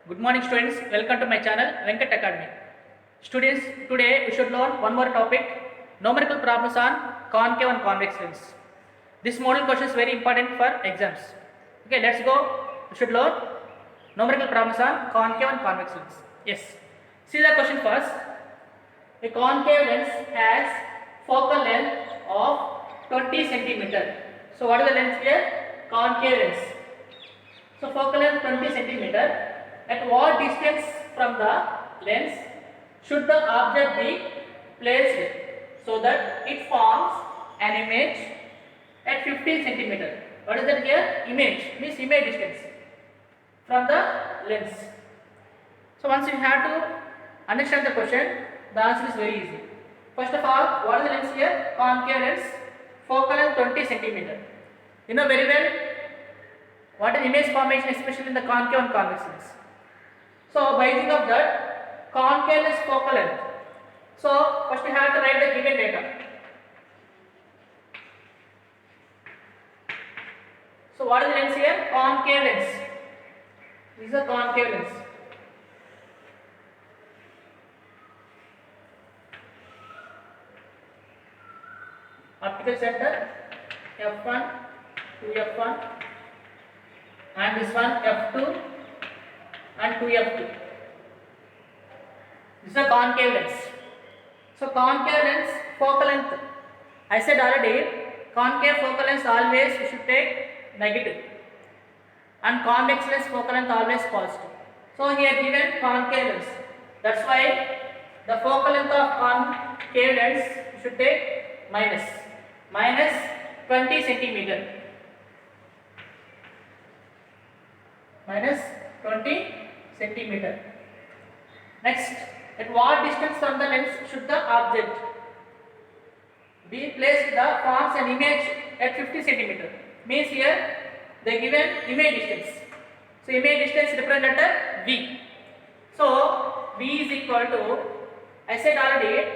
Good morning students, welcome to my channel Venkat Academy. Students, today we should learn one more topic, numerical problems on concave and convex lens. This model question is very important for exams. Okay, let's go. We should learn numerical problems on concave and convex lens. Yes. See the question first. A concave lens has focal length of 20 centimeter. So what is the length here? Concave lens. So focal length 20 centimeter. At what distance from the lens should the object be placed so that it forms an image at 15 centimeter? What is that here? Image means image distance from the lens. So once you have to understand the question, the answer is very easy. First of all, what is the lens here? Concave lens, focal length 20 centimeter. You know very well what is image formation, especially in the concave and convex lens. So by using of that, concave lens focal length. So first we have to write the given data. So what is the lens here? Concave lens. This is a concave lens. Optical center f1 to f1 and this one f2 and 2f2. This is a concave lens. So concave lens focal length, I said already, concave focal length always you should take negative and convex lens focal length always positive. So here given concave lens, that's why the focal length of concave lens you should take minus 20 centimeter. Minus 20 centimeter. Next, at what distance from the lens should the object be placed that forms an image at 50 centimeter? Means here they given image distance. So image distance represent letter V. So V is equal to, I said already,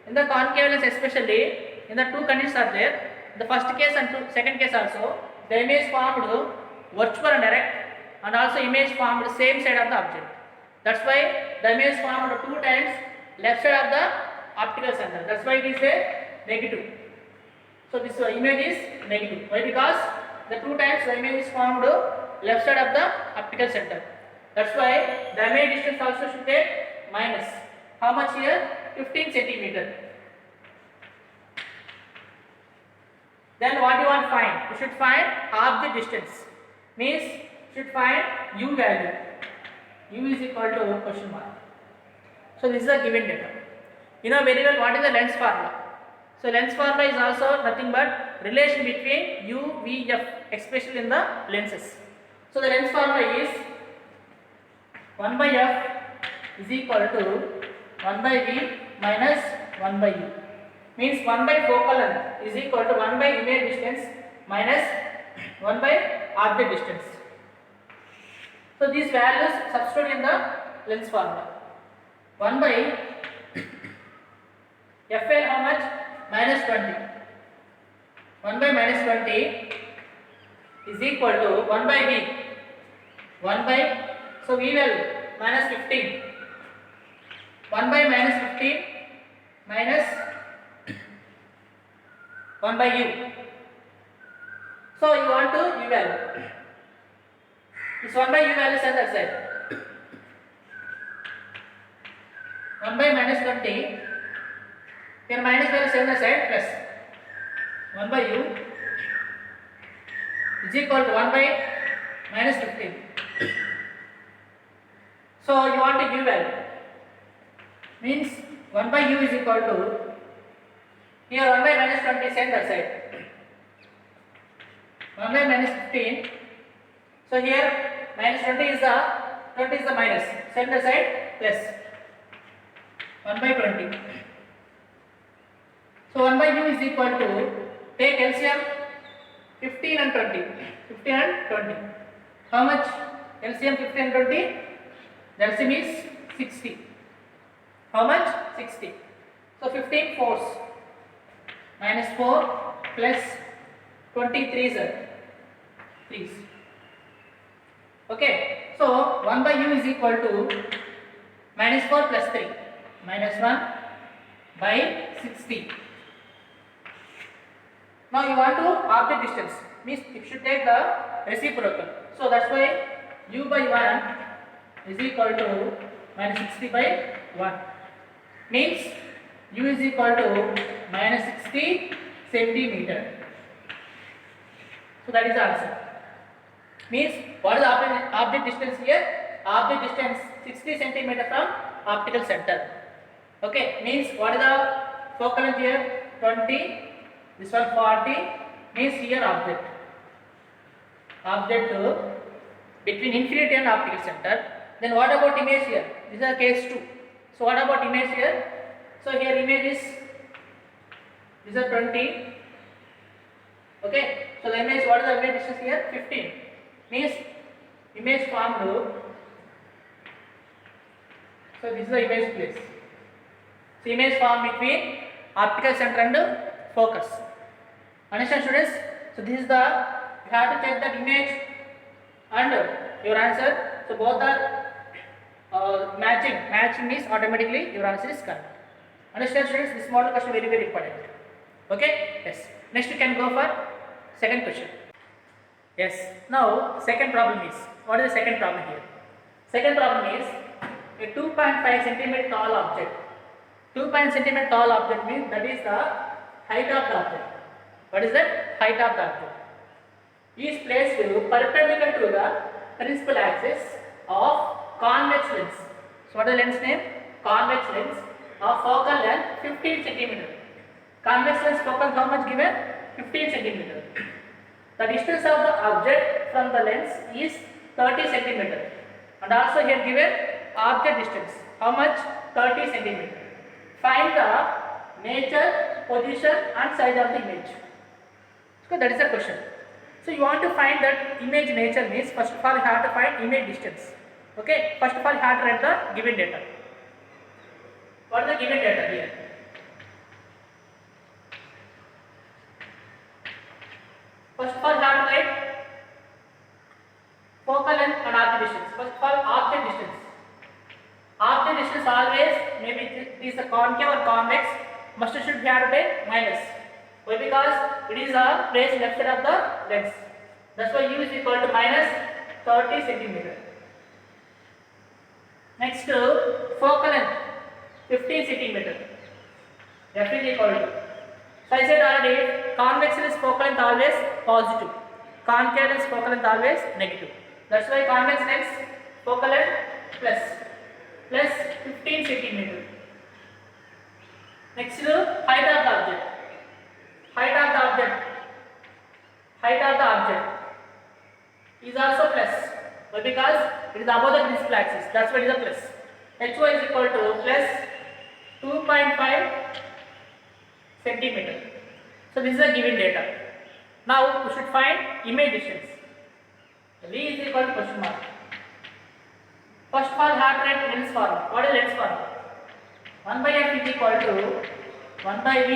in the concave lens especially, in the two conditions are there. The first case and second case also, the image formed virtual and direct, and also image formed same side of the object. That's why the image formed 2 times left side of the optical center. That's why it is a negative. So this image is negative. Why? Because the 2 times the image is formed left side of the optical center. That's why the image distance also should take minus. How much here? 15 centimeter. Then what you want to find? You should find object distance. Means should find u value. U is equal to question mark. So this is a given data. You know very well what is the lens formula. So lens formula is also nothing but relation between u, v, f, especially in the lenses. So the lens formula is 1 by f is equal to 1 by v minus 1 by u. Means 1 by focal length is equal to 1 by image distance minus 1 by object distance. So these values substitute in the lens formula. 1 by Fl how much? Minus 20. 1 by minus 20 is equal to 1 by V. 1 by, so V value minus 15. 1 by minus 15 minus 1 by U. So you want to U value. This 1 by U value is on that side. 1 by minus 20. Here minus value is on the side plus 1 by U is equal to 1 by minus 15. So you want to U value. Means 1 by U is equal to, here 1 by minus 20 is on that side. 1 by minus 15. So here minus 20 is the minus, center side plus 1 by 20. So 1 by u is equal to, take LCM 15 and 20. 15 and 20. How much? LCM 15 and 20? The LCM is 60. How much? 60. So 15 fours. Minus 4 plus 23 is 3. Okay, so 1 by by u is equal to minus 4 plus 3 minus 1 by 60. Now you want to object distance, means you should take the reciprocal. So that's why u by 1 is equal to minus 60 by 1, means u is equal to minus 60 centimeter. So that is the answer. Means what is the object distance here? Object distance 60 centimeter from optical center. Okay, means what is the focal length here? 20. This one 40. Means here object between infinity and optical center. Then what about image here? This is a case 2. So what about image here? So here image is, this is 20. Okay, so the image, what is the image distance here? 15. Means image formed. So this is the image place. So image formed between optical center and focus. Understand, students? So this is the, you have to check that image and your answer. So both are matching. Matching means automatically your answer is correct. Understand, students? This model question very, very important. Okay? Yes. Next you can go for second question. Yes. Now second problem is, what is the second problem here? Second problem is a 2.5 centimeter tall object. 2.5 centimeter tall object means that is the height of the object. What is that? Height of the object. Is placed perpendicular to the principal axis of convex lens. So what is the lens name? Convex lens of focal length 15 centimeter. Convex lens focal how much given? 15 centimeter. The distance of the object from the lens is 30 centimeter. And also here given object distance. How much? 30 centimeter. Find the nature, position and size of the image. So that is the question. So you want to find that image nature means first of all you have to find image distance. Okay. First of all you have to write the given data. What is the given data here? First of all you have to write focal length and object distance. First of all object distance. Object distance always, maybe it is a concave or convex, must should be added by minus. Why? Because it is a place left side of the lens. That's why u is equal to minus 30 centimeter. Next focal length 15 centimeter. F is equal to. So I said already convex lens focal length always positive. Concave lens focal length always negative. That's why convex lens focal length plus 15 centimeter. Next height of the object. Height of the object is also plus. Why? Because it is above the principal axis. That's why it is a plus. Hy is equal to plus 2.5 centimeter. So this is the given data. Now we should find image distance. V is equal to question mark. First of all, have to write lens form. What is lens form? 1 by f is equal to 1 by v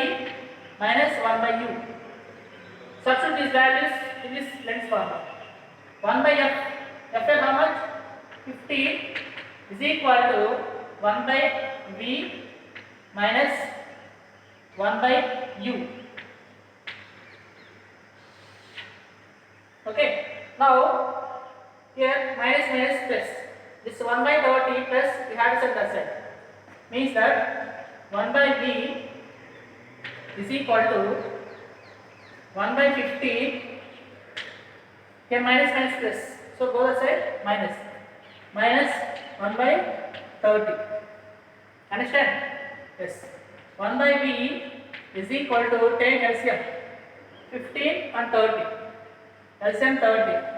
minus 1 by u. Substitute these values in this lens form. 1 by f. F is how much? 15 is equal to 1 by v minus 1 by u. Okay. Now here minus plus. This 1 by 30 plus we have to set that side. Means that 1 by v is equal to 1 by 15. Here minus plus. So go that side minus 1 by 30. Understand? Yes. 1 by v is equal to, take LCM 15 and 30. LCM 30.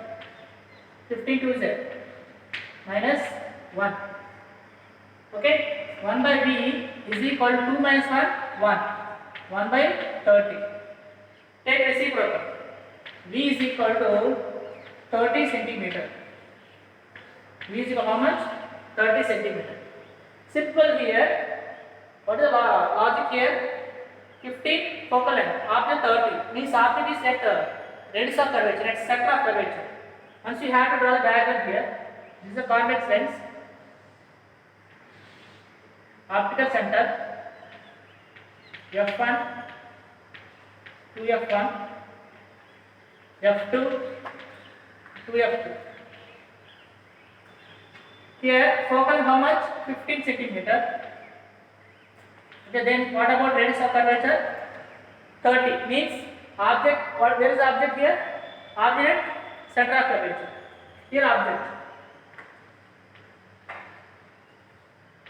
15 to z minus 1. Okay. 1 by v is equal to 2 minus 1, 1. 1 by 30. Take reciprocal. V is equal to 30 centimeter. V is equal to how much? 30 centimeter. Simple here. What is the logic here? 15 focal length. After 30 means after this at radius of curvature, at center of curvature. Once you have to draw the diagram here, This is a convex lens. Optical center f1, 2f1, f2, 2f2. Here focal how much? 15 centimeter. Okay, then what about radius of curvature? 30. Means object, what, where is the object here? Object center of curvature. Here object.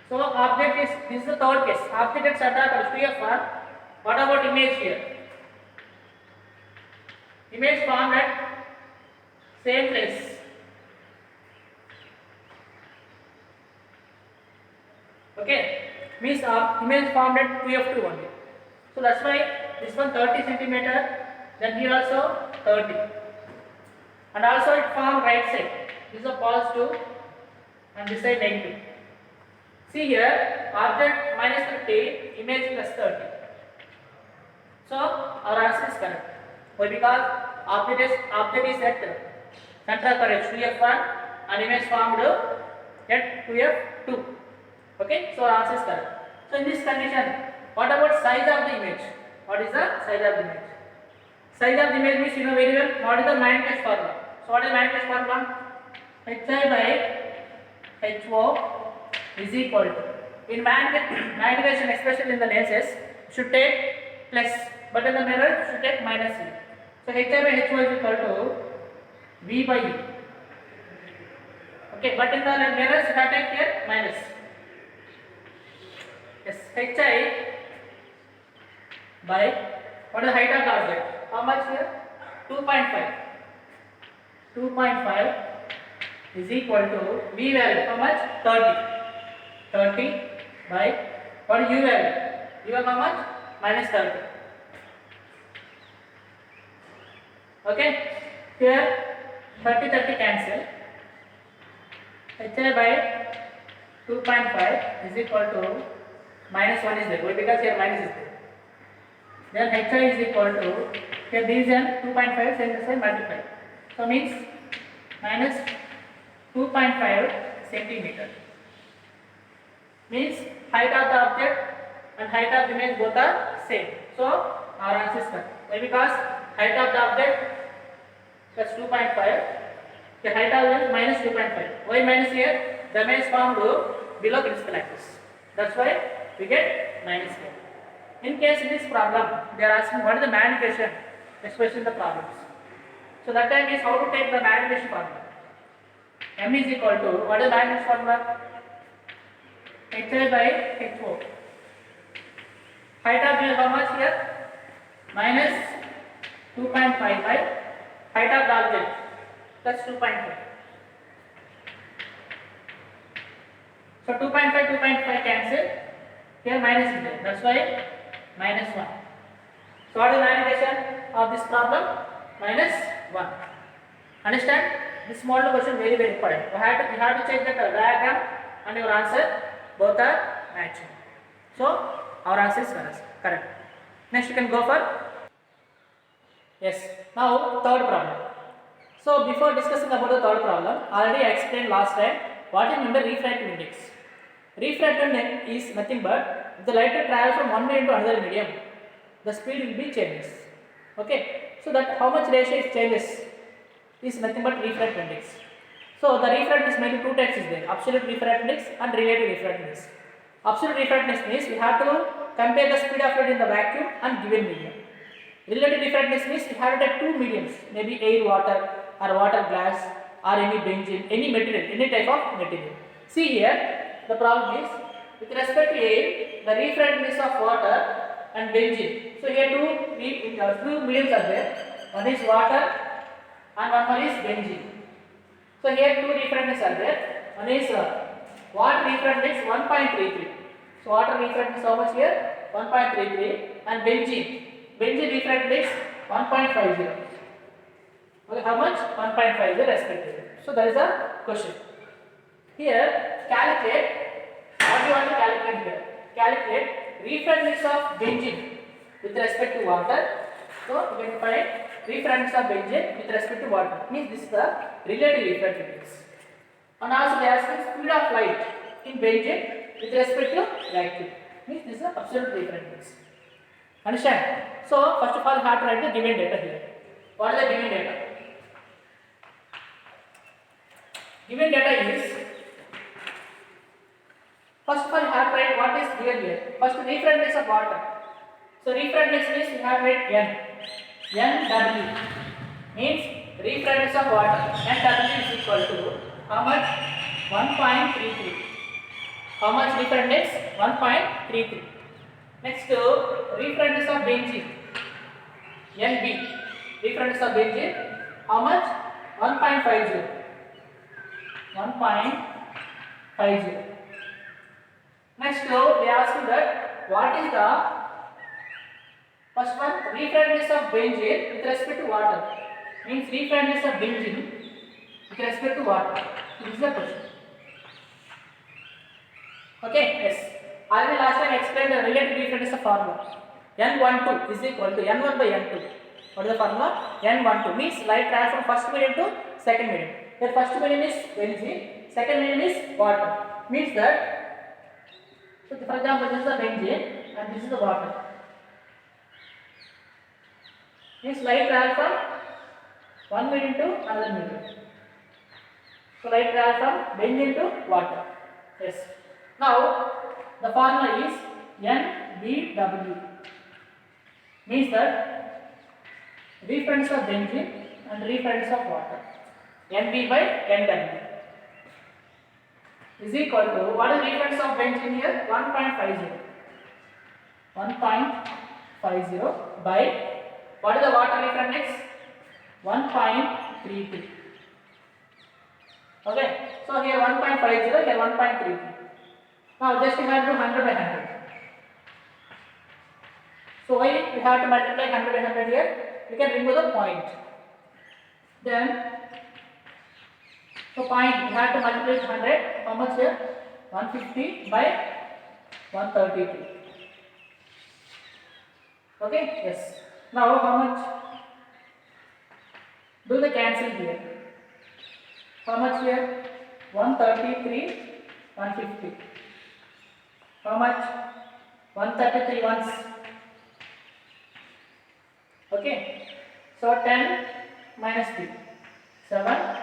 So object is, this is the third case. Object at center of curvature f1. What about image here? Image formed at same place. Okay, means image formed at 2f2 only. So that's why this one 30 centimeter, then here also 30. And also it formed right side. This is a positive and this side negative. See here, object minus 30, image plus 30. So our answer is correct. Why? Because object is at center of curvature 2f1 and image formed at 2f2. Okay, so our answer is correct. So in this condition, what about size of the image? What is the size of the image? Size of the image means you know very well what is the Mann-Cash formula. So what is Mann-Cash formula? Hi by HO is equal to, in magnification expression in the lenses should take plus, but in the mirror should take minus E. So Hi by HO is equal to V by E. Okay, but in the mirror should I take here minus. Yes, Hi by, what is the height of the object? How much here? 2.5. 2.5 is equal to V value, how much? 30. 30 by, what is U value? U value how much? Minus 30. Okay, here 30 cancel. Hi by 2.5 is equal to minus 1 is there. Why? Because here minus is there. Then Hi is equal to, here this is 2.5 centimeter multiply. So means minus 2.5 centimeter. Means height of the object and height of the image both are same. So our answer is correct. Why? Because height of the object plus 2.5, the height of the image minus 2.5. Why minus here? The image formed below principal axis. That's why we get minus here. In case in this problem, they are asking what is the magnification expression in the problems. So that time is how to take the magnification formula. M is equal to, what is the magnification formula? Hi by HO. Height of the how much here? Minus 2.5 by height of the object plus 2.5. So 2.5 cancel. Here minus is there. That's why minus 1. So what is the magnification of this problem? Minus 1. Understand? This model question very important. You have to check the diagram and your answer both are matching. So our answer is correct. Next you can go for, yes. Now third problem. So before discussing about the third problem, already I explained last time what is meant by refractive index. Refractive index is nothing but if the light travels from one medium to another medium, the speed will be changes. Okay, so that how much ratio is changes is nothing but refractive index. So the refractive index mainly two types is there: absolute refractive index and relative refractive index. Absolute refractive index means we have to compare the speed of light in the vacuum and given medium. Relative refractive index means we have to take two mediums, maybe air, water, or water glass, or any benzene, any material, any type of material. See here, the problem is with respect to air, the refractive index of water and benzene. So here two mediums are there. One is water and one is benzene. So here two refractive index are there. One is water refractive index 1.33. So water refractive index how much here? 1.33, and benzene refractive index 1.50. Okay, how much? 1.50 respectively. So that is a question. Here calculate. What do you want to calculate here? Calculate refractive index of benzene with respect to water. So you can find refractive index of benzene with respect to water. Means this is the relative refractive index. And also they ask the speed of light in benzene with respect to vacuum. Means this is the absolute difference. Understand? So first of all, you have to write the given data here. What is the given data? Given data is, first of all, you have to write what is given here. First, refractive index of water. So refractive index means you have write N. NW means refractive index of water. NW is equal to how much? 1.33. How much refractive index? 1.33. Next, refractive index of benzene. NB. Refractive index of benzene. How much? 1.50. 1.50. Next, they ask you that what is the first one, refractive index of benzene with respect to water. Means refractive index of benzene with respect to water. This is the question. Okay, yes. Already last time I explained the related refractive index of formula. N12 is equal to N1 by N2. What is the formula? N12 means light travels from first medium to second medium. The first medium is benzene, second medium is water. Means that, so for example, this is the benzene and this is the water. Means light travels from one medium to another medium. So light travels from benzene to water. Yes. Now the formula is NBW. Means that refractance of benzene and refractance of water. NB by NW is equal to, what is refractance of benzene here? 1.50. 1.50 by, what is the water refractance? 1.33. Okay, so here 1.50, here 1.33. Now just we have to do 100 by 100. So why we have to multiply 100 by 100 here? We can remove the point. Then, so point we have to multiply 100. How much here? 150 by 133. Okay, yes. Now how much? Do the cancel here. How much here? 133, 150. How much? 133 once. Okay. So 10 minus 3. 7.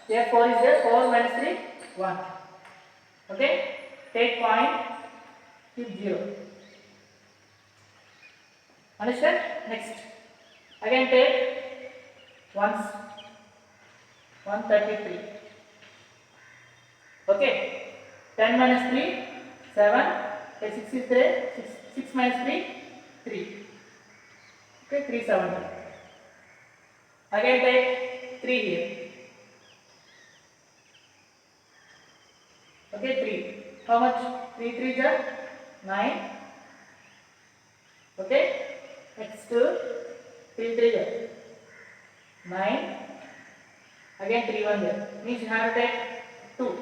Here 4 is there. 4 minus 3, 1. Okay. Take point. Keep 0. Understand? Next. Again take once. 133. Okay. 10 minus 3, 7. Okay, 6 is there. 6 minus 3, 3. Okay, 370. Again take 3 here. Okay, 3. How much? 3 3 is 9. Okay. Next 3 3 is 9. Again 3 1 there. Means you have to take 2.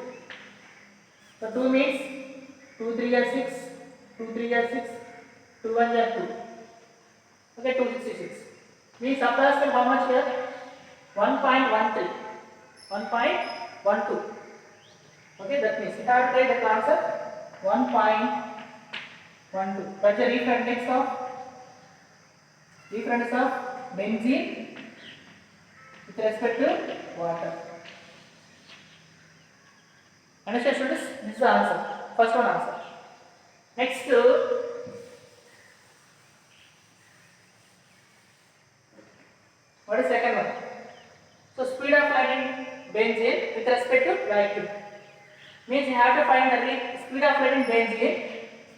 So 2 means 2 3 is 6. 2 3 is 6. 2 1 is 2. Okay, 266. Means approximately how much here? 1.13. 1.12. Okay, that means you have to take the answer 1.12. That's the refractive index of benzene with respect to water. Understand, students? This is the answer. First one answer. Next, what is second one? So speed of light in benzene with respect to vacuum. Means you have to find the speed of light in benzene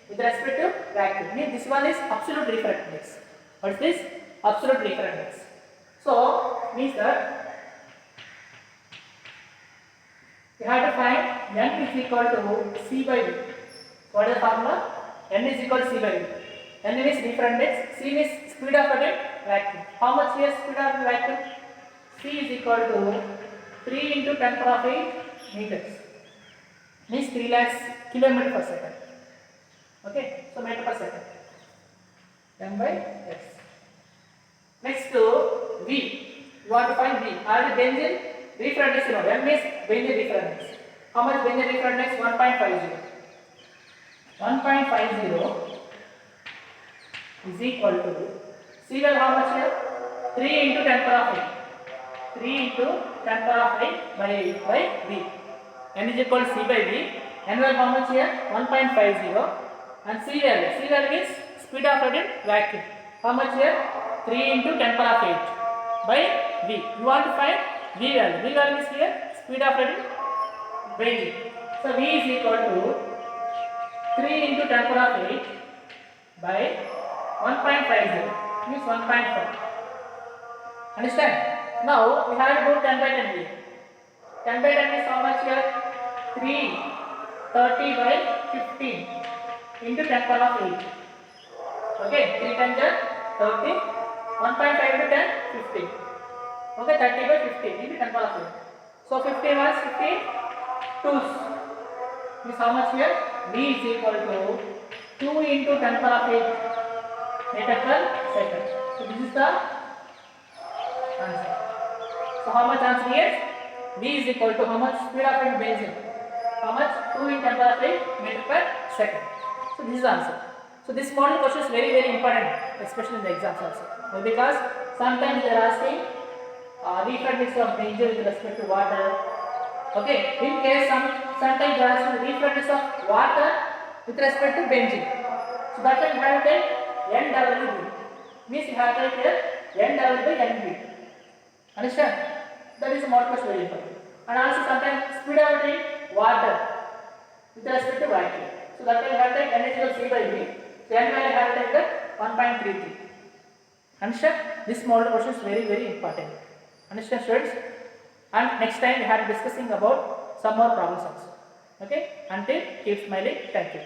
with respect to vacuum. Means this one is absolute refractive index. What is this? Absolute refractive index. So means that you have to find N is equal to C by V. What is the formula? N is equal to C by V. N is refractive index. C is speed of light in vacuum. How much is speed of vacuum? C is equal to 3 into 10 power of 8 meters. Means 3 lakhs kilometer per second. Okay, so meter per second. M by S. Next to V. You want to find V. Already benzene refractive index. M is benzene refractive index. How much benzene refrigerant is 1.50? 1.50 is equal to C value how much here? 3 into 10 power of 8. 3 into 10 power of 8 by 8 by V. N is equal to C by V. N value how much here? 1.50. And C value is speed of light in vacuum. How much here? 3 into 10 power of 8 by V. You want to find V value. V value is here speed of light in benzene. So V is equal to 3 into 10 power of 8 by 1.50 means 1.5. Understand? Now we have to do 10 by 10 here. 10 by 10 is how much here? 330 by 15 into 10 power of 8. Okay, 3 times 30, 1.5 into 10, 15. Okay, 30 by 15 into 10 power of 8. So 15 was 15 twos. Means how much here? V is equal to 2 into 10 power of 8 meter per second. So this is the answer. So how much answer is? V is equal to how much speed of light benzene? How much? 2 into 10 power of 8 meter per second. So this is the answer. So this model question is very important, especially in the exams also. Why? Because sometimes they are asking refractivity of benzene with respect to water. Okay, in case sometimes they are asking refractivity of water with respect to benzene. So that time you have to take NWB. Means you have to take here NW by NB. Understand? That is a model question very important. And also sometimes speed of light in water with respect to vacuum. So that time you have to take N is equal to C by V. So N value you have to take the 1.33. Understand? This model question is very important. Understand, students? And next time we have discussing about some more problems also. Okay? Until keep smiling. Thank you.